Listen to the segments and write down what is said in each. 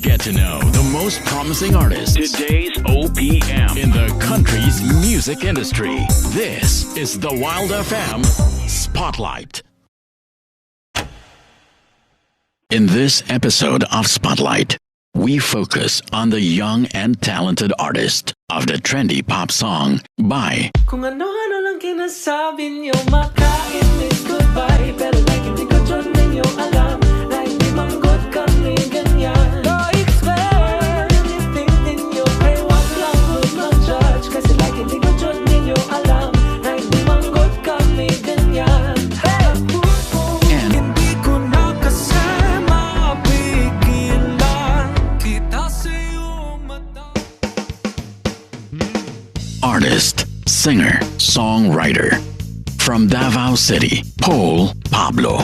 Get to know the most promising artists. Today's OPM in the country's music industry. This is the Wild FM Spotlight. In this episode of Spotlight, we focus on the young and talented artist of the trendy pop song by Kung ano-ano lang kinasabi niyo, makain is goodbye. Pero like hindi ko dyan ninyo alam na hindi manggot kami ganyan. No explain anything ninyo, kaya wag lang good mag-judge. Kasi like hindi ko dyan ninyo alam na hindi manggot kami ganyan. Hindi ko nakasama, pigilan kita sa iyong mata. artist, singer, songwriter. From Davao City, Paul Pablo.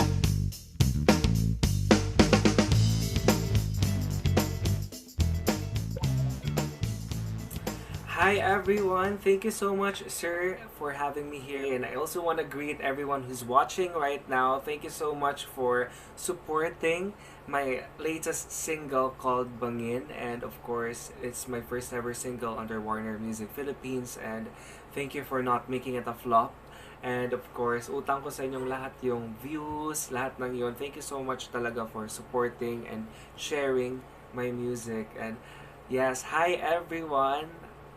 Hi everyone, thank you so much sir for having me here, and I also want to greet everyone who's watching right now. Thank you so much for supporting my latest single called Bangin, and of course it's my first ever single under Warner Music Philippines, and thank you for not making it a flop. And of course, utang ko sa inyong lahat yung views, lahat ng yun. Thank you so much talaga for supporting and sharing my music. And yes, hi everyone!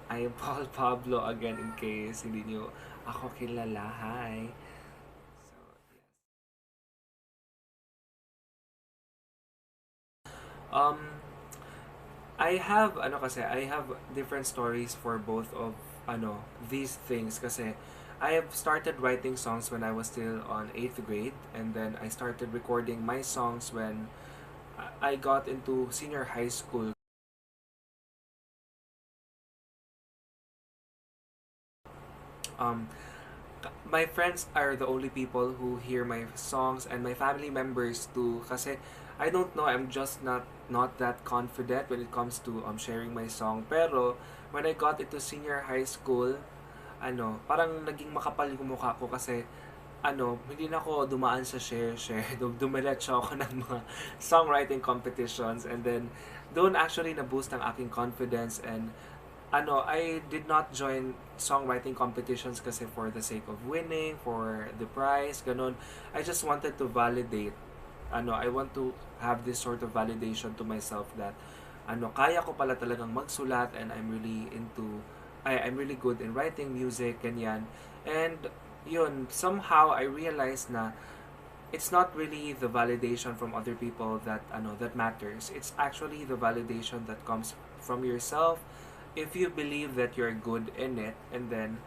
I am Paul Pablo again, in case hindi nyo ako kilala. Hi! So, yes. I have different stories for both of these things kasi I have started writing songs when I was still on 8th grade, and then I started recording my songs when I got into senior high school. My friends are the only people who hear my songs, and my family members too, kasi I don't know, I'm just not that confident when it comes to sharing my song. Pero when I got into senior high school, parang naging makapal yung mukha ko kasi hindi na ako dumaan sa share. Dumiretso ako ng mga songwriting competitions, and then doon actually na-boost ang aking confidence. And I did not join songwriting competitions kasi for the sake of winning, for the prize, ganun. I just wanted to validate. I want to have this sort of validation to myself that kaya ko pala talagang magsulat, and I'm really good in writing music, ganyan. And yun, somehow I realized na it's not really the validation from other people that matters. It's actually the validation that comes from yourself. If you believe that you're good in it, and then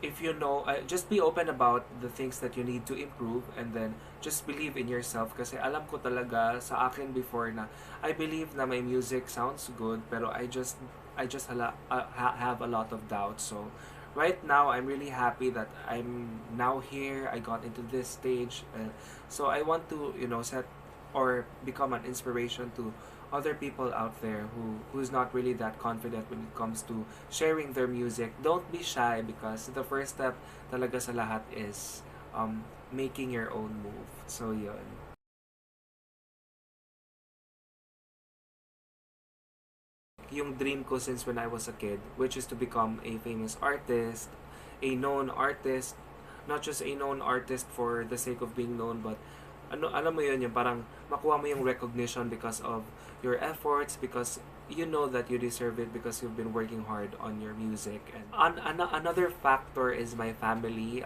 if you know, just be open about the things that you need to improve, and then just believe in yourself. Kasi alam ko talaga sa akin before na I believe na my music sounds good, pero I just have a lot of doubts. So right now I'm really happy that I'm now here. I got into this stage, so I want to set or become an inspiration to other people out there who's not really that confident when it comes to sharing their music. Don't be shy, because the first step talaga sa lahat is making your own move. So yun. Yung dream ko since when I was a kid, which is to become a famous artist, a known artist, not just a known artist for the sake of being known, but alam mo yun, yung parang makuha mo yung recognition because of your efforts, because you know that you deserve it, because you've been working hard on your music. And another factor is my family.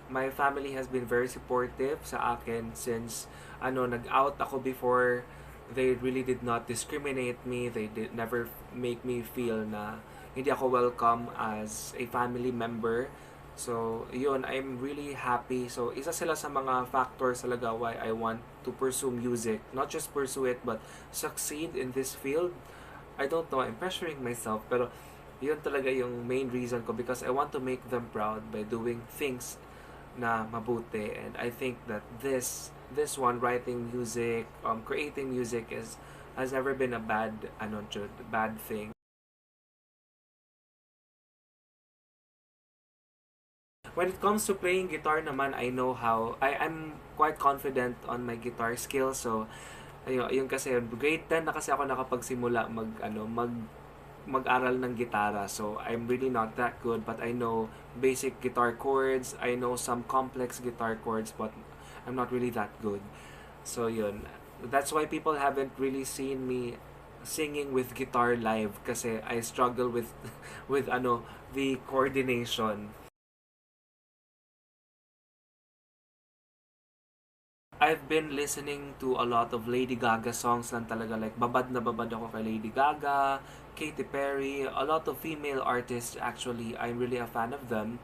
My family has been very supportive sa akin since nag-out ako before. They really did not discriminate me. They did never make me feel na hindi ako welcome as a family member. So, yun, I'm really happy. So, isa sila sa mga factors talaga why I want to pursue music. Not just pursue it, but succeed in this field. I don't know, I'm pressuring myself, pero yun talaga yung main reason ko, because I want to make them proud by doing things na mabuti. And I think that this one, writing music, creating music has never been a bad thing. When it comes to playing guitar naman, I know how. I'm quite confident on my guitar skills, so Ayun kasi grade 10 na kasi ako nakapagsimula mag-aral ng gitara. So I'm really not that good, but I know basic guitar chords. I know some complex guitar chords, but I'm not really that good. So yun. That's why people haven't really seen me singing with guitar live kasi I struggle with with the coordination. I've been listening to a lot of Lady Gaga songs lang talaga. Like, babad na babad ako kay Lady Gaga, Katy Perry, a lot of female artists actually. I'm really a fan of them.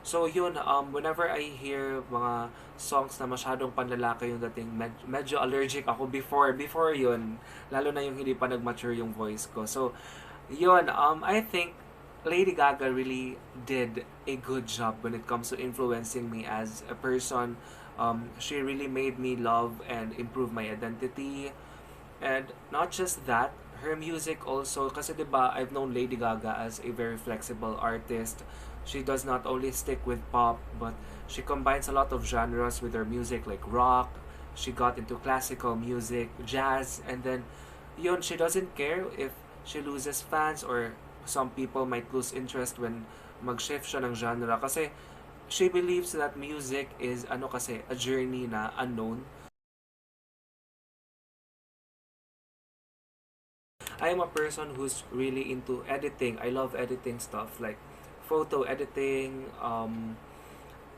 So yun, whenever I hear mga songs na masyadong panlalaki yung dating, medyo allergic ako before yun. Lalo na yung hindi pa nag-mature yung voice ko. So, yun, I think Lady Gaga really did a good job when it comes to influencing me as a person. She really made me love and improve my identity. And not just that, her music also, kasi diba, I've known Lady Gaga as a very flexible artist. She does not only stick with pop, but she combines a lot of genres with her music, like rock. She got into classical music, jazz, and then, yun, she doesn't care if she loses fans or some people might lose interest when mag-shift siya ng genre. Kasi she believes that music is, kasi, a journey na unknown. I am a person who's really into editing. I love editing stuff like photo editing,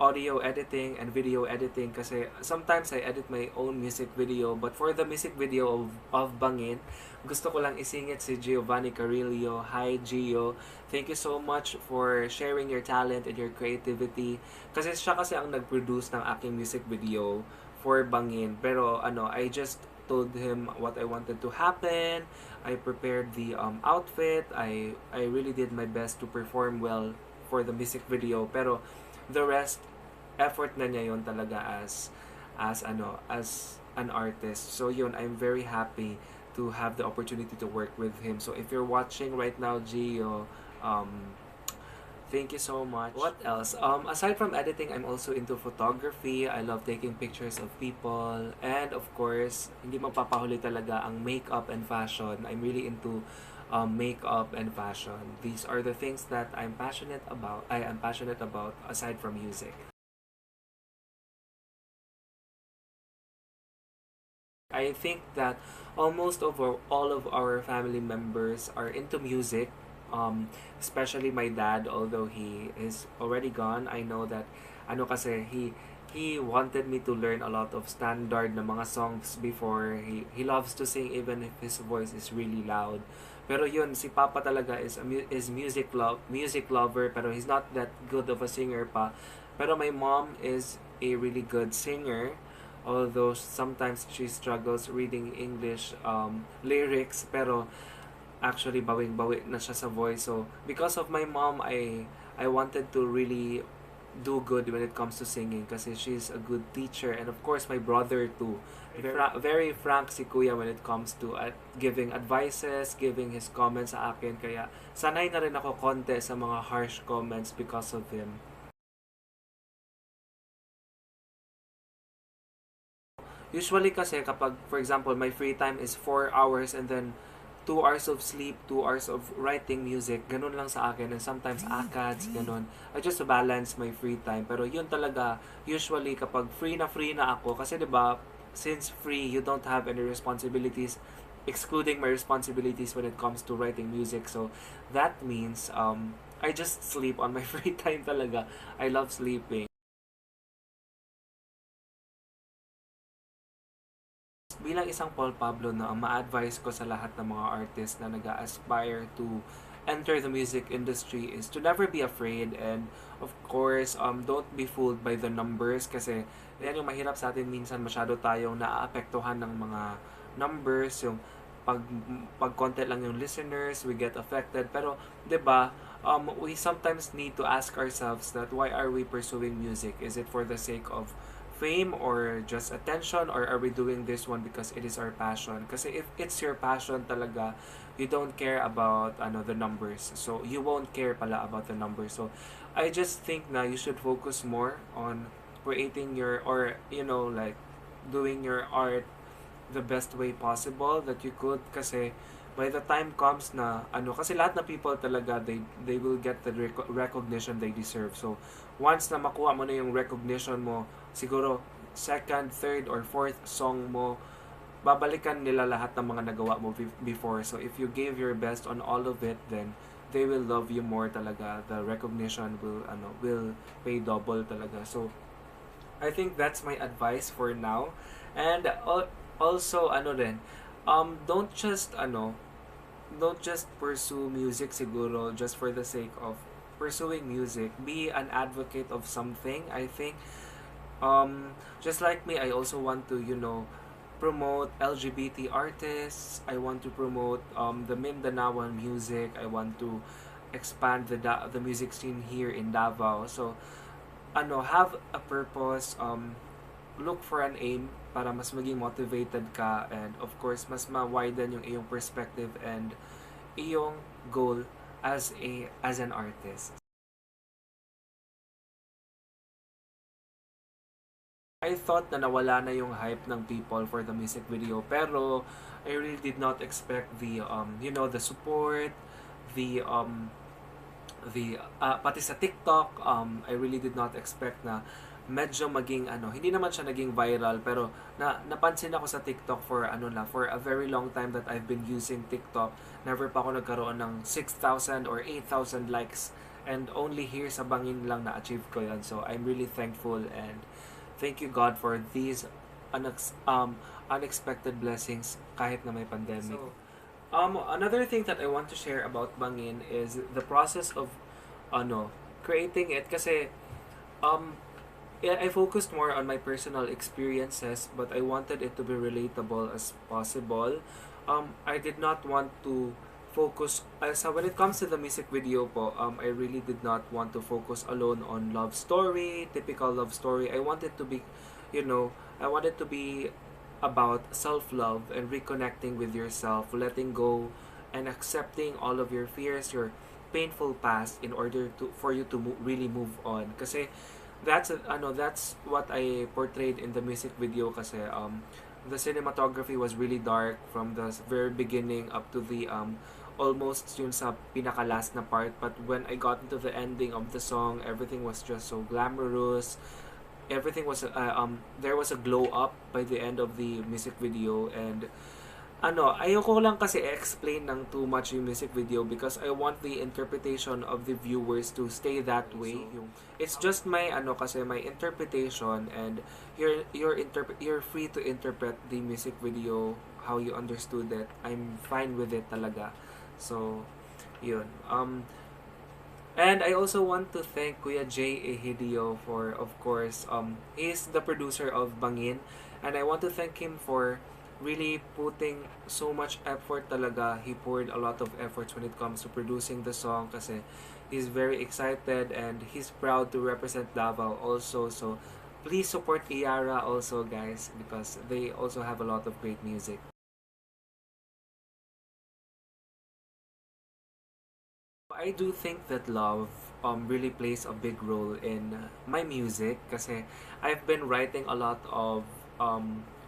audio editing, and video editing. Kasi sometimes I edit my own music video. But for the music video of Bangin, gusto ko lang isingit si Giovanni Carillo. Hi, Gio. Thank you so much for sharing your talent and your creativity. Kasi siya kasi ang nag-produce ng aking music video for Bangin. Pero I just told him what I wanted to happen. I prepared the outfit. I really did my best to perform well for the music video. Pero the rest, effort na niya yon talaga as an artist. So yun, I'm very happy to have the opportunity to work with him. So if you're watching right now, Gio, thank you so much. What else? Aside from editing, I'm also into photography. I love taking pictures of people. And of course, hindi mapapahuli talaga ang makeup and fashion. I'm really into makeup and fashion. These are the things that I'm passionate about. I am passionate about aside from music. I think that almost over all of our family members are into music. Especially my dad, although he is already gone. I know that kasi he wanted me to learn a lot of standard na mga songs before. He loves to sing even if his voice is really loud. Pero yun, si Papa talaga is music lover, pero he's not that good of a singer pa. Pero my mom is a really good singer, although sometimes she struggles reading English lyrics, pero actually bawing-bawi na siya sa voice. So because of my mom, I wanted to really do good when it comes to singing kasi she's a good teacher, and of course my brother too. Very frank si Kuya when it comes to giving advices, giving his comments sa akin, kaya sanay na rin ako konti sa mga harsh comments because of him. Usually kasi kapag, for example, my free time is 4 hours and then 2 hours of sleep, 2 hours of writing music, ganun lang sa akin. And sometimes ACADS, ganun. I just balance my free time. Pero yun talaga, usually kapag free na ako, kasi 'di ba, since free, you don't have any responsibilities, excluding my responsibilities when it comes to writing music. So that means I just sleep on my free time talaga. I love sleeping. Bilang isang Paul Pablo na ang ma-advise ko sa lahat ng mga artist na nag-aspire to enter the music industry is to never be afraid, and of course don't be fooled by the numbers kasi yan yung mahirap sa atin minsan, masyado tayong naaapektuhan ng mga numbers, yung pag konti lang yung listeners, we get affected. Pero 'di ba, we sometimes need to ask ourselves that why are we pursuing music? Is it for the sake of fame or just attention, or are we doing this one because it is our passion? Kasi if it's your passion talaga, you don't care about the numbers. So you won't care pala about the numbers. So I just think na you should focus more on creating your, or like doing your art the best way possible that you could, kasi by the time comes na kasi lahat na people talaga, they will get the recognition they deserve. So once na makuha mo na yung recognition mo, siguro second, third, or fourth song mo, babalikan nila lahat ng mga nagawa mo before. So if you gave your best on all of it, then they will love you more talaga. The recognition will pay double talaga. So I think that's my advice for now. And also rin, don't just pursue music siguro just for the sake of pursuing music. Be an advocate of something. I think just like me, I also want to promote LGBT artists. I want to promote the Mindanaoan music. I want to expand the music scene here in Davao. So have a purpose, look for an aim para mas maging motivated ka, and of course mas ma-widen yung iyong perspective and iyong goal as an artist. I thought na nawala na yung hype ng people for the music video, pero I really did not expect the the support, the pati sa TikTok, I really did not expect na medyo maging hindi naman siya naging viral, pero napansin ako sa TikTok for for a very long time that I've been using TikTok. Never pa ako nagkaroon ng 6,000 or 8,000 likes, and only here sa Bangin lang na-achieve ko yan. So I'm really thankful, and thank you God for these unexpected blessings kahit na may pandemic. So, another thing that I want to share about Bangin is the process of creating it, kasi I focused more on my personal experiences, but I wanted it to be relatable as possible. I did not want to focus, so when it comes to the music video po, I really did not want to focus alone on love story, typical love story. I wanted to be, I wanted to be about self-love and reconnecting with yourself, letting go and accepting all of your fears, your painful past, in order for you to really move on. Kasi that's what I portrayed in the music video, kasi the cinematography was really dark from the very beginning up to the almost yun sa pinaka-last na part. But when I got into the ending of the song, everything was just so glamorous. Everything was there was a glow up by the end of the music video, and ayoko lang kasi explain ng too much yung music video, because I want the interpretation of the viewers to stay that way. So, it's just my kasi my interpretation, and you're free to interpret the music video how you understood it. I'm fine with it talaga. So yun. And I also want to thank Kuya Jay Ehidio for, of course, he's the producer of Bangin, and I want to thank him for really putting so much effort talaga. He poured a lot of efforts when it comes to producing the song, kasi he's very excited and he's proud to represent Davao also. So please support Iara also, guys, because they also have a lot of great music. I do think that love really plays a big role in my music, kasi I've been writing a lot of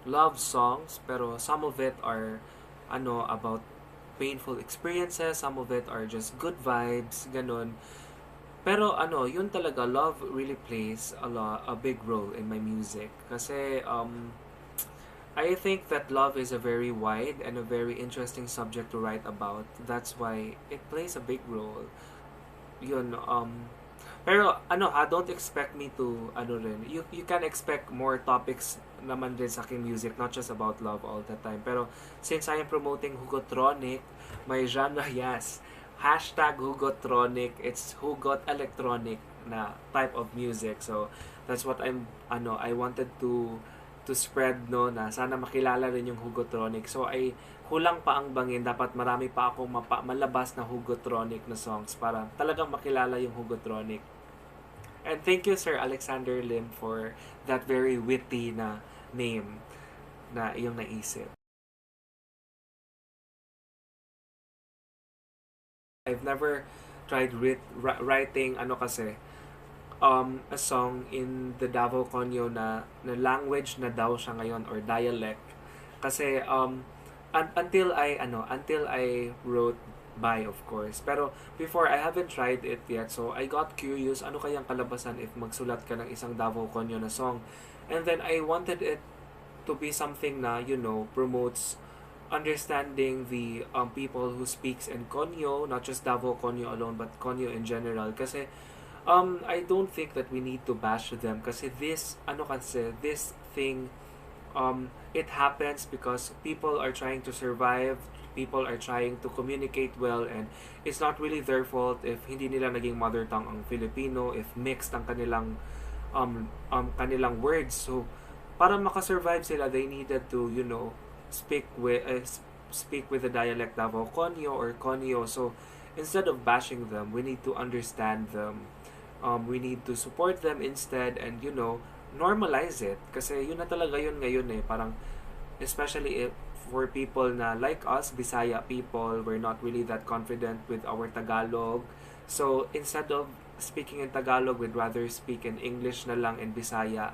love songs, pero some of it are about painful experiences, some of it are just good vibes, ganun. Pero yun talaga, love really plays a big role in my music, kasi I think that love is a very wide and a very interesting subject to write about. That's why it plays a big role. Yun, pero don't expect me to rin. You can expect more topics naman din sa aking music, not just about love all the time. Pero since I am promoting Hugotronic, my genre, yes, #Hugotronic, it's Hugot electronic na type of music. So that's what I wanted to spread, na sana makilala rin yung Hugotronic. So ay kulang pa ang Bangin, dapat marami pa akong malabas na Hugotronic na songs para talagang makilala yung Hugotronic. And thank you, Sir Alexander Lim, for that very witty na name na iyong naisip. I've never tried writing kasi a song in the Davao Conyo na language na daw siya ngayon, or dialect. Kasi until I wrote Bye, of course. Pero before, I haven't tried it yet. So I got curious, ano kayang kalabasan if magsulat ka ng isang Davao Konyo na song. And then I wanted it to be something na, promotes understanding the people who speaks in Konyo, not just Davao Konyo alone, but Konyo in general. Kasi I don't think that we need to bash them. Kasi this thing, it happens because people are trying to survive, people are trying to communicate well, and it's not really their fault if hindi nila naging mother tongue ang Filipino, if mixed ang kanilang words. So para makasurvive sila, they needed to, speak with the dialect Davao Konyo or Konyo. So instead of bashing them, we need to understand them. We need to support them instead, and normalize it. Kasi yun na talaga yun ngayon eh. Parang, especially if for people na like us, Bisaya people, we're not really that confident with our Tagalog. So instead of speaking in Tagalog, we'd rather speak in English na lang and Bisaya.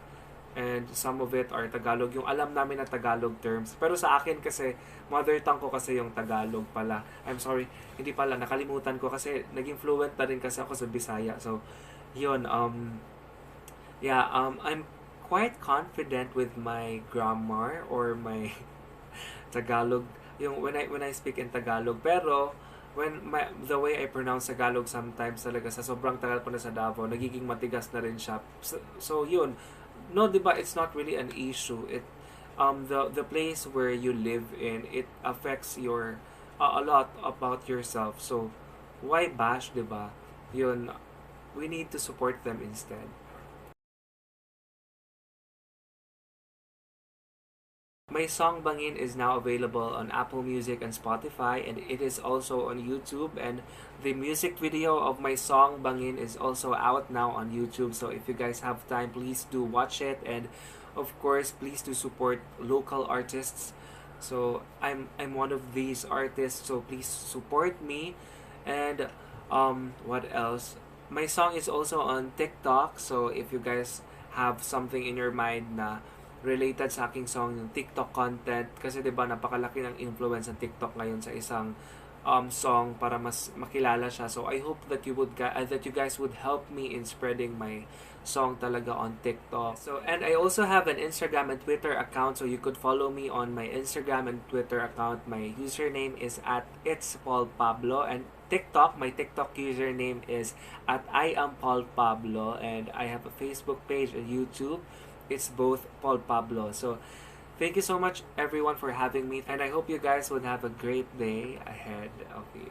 And some of it are Tagalog, yung alam namin na Tagalog terms. Pero sa akin kasi, mother tongue ko kasi yung Tagalog pala. I'm sorry, hindi pala, nakalimutan ko kasi naging fluent na rin kasi ako sa Bisaya. So, yun, I'm quite confident with my grammar or my Tagalog, yung when I speak in Tagalog. Pero, the way I pronounce Tagalog sometimes talaga, sa sobrang tagal ko na sa Davao, nagiging matigas na rin siya. So yun, no, diba, it's not really an issue. The place where you live in, it affects your a lot about yourself. So why bash, diba? Yun, we need to support them instead. My song Bangin is now available on Apple Music and Spotify, and it is also on YouTube. And the music video of my song Bangin is also out now on YouTube. So if you guys have time, please do watch it, and of course, please do support local artists. So I'm one of these artists, so please support me. And what else? My song is also on TikTok. So if you guys have something in your mind na related sa aking song, yung TikTok content, kasi 'di ba napakalaki ng influence ng TikTok ngayon sa isang song para mas makilala siya. So I hope that that you guys would help me in spreading my song talaga on TikTok. So, and I also have an Instagram and Twitter account, so you could follow me on my Instagram and Twitter account. My username is at It's Paul Pablo, and my TikTok username is at I am Paul Pablo, and I have a Facebook page and YouTube. It's both Paul Pablo. So thank you so much everyone for having me, and I hope you guys would have a great day ahead of you.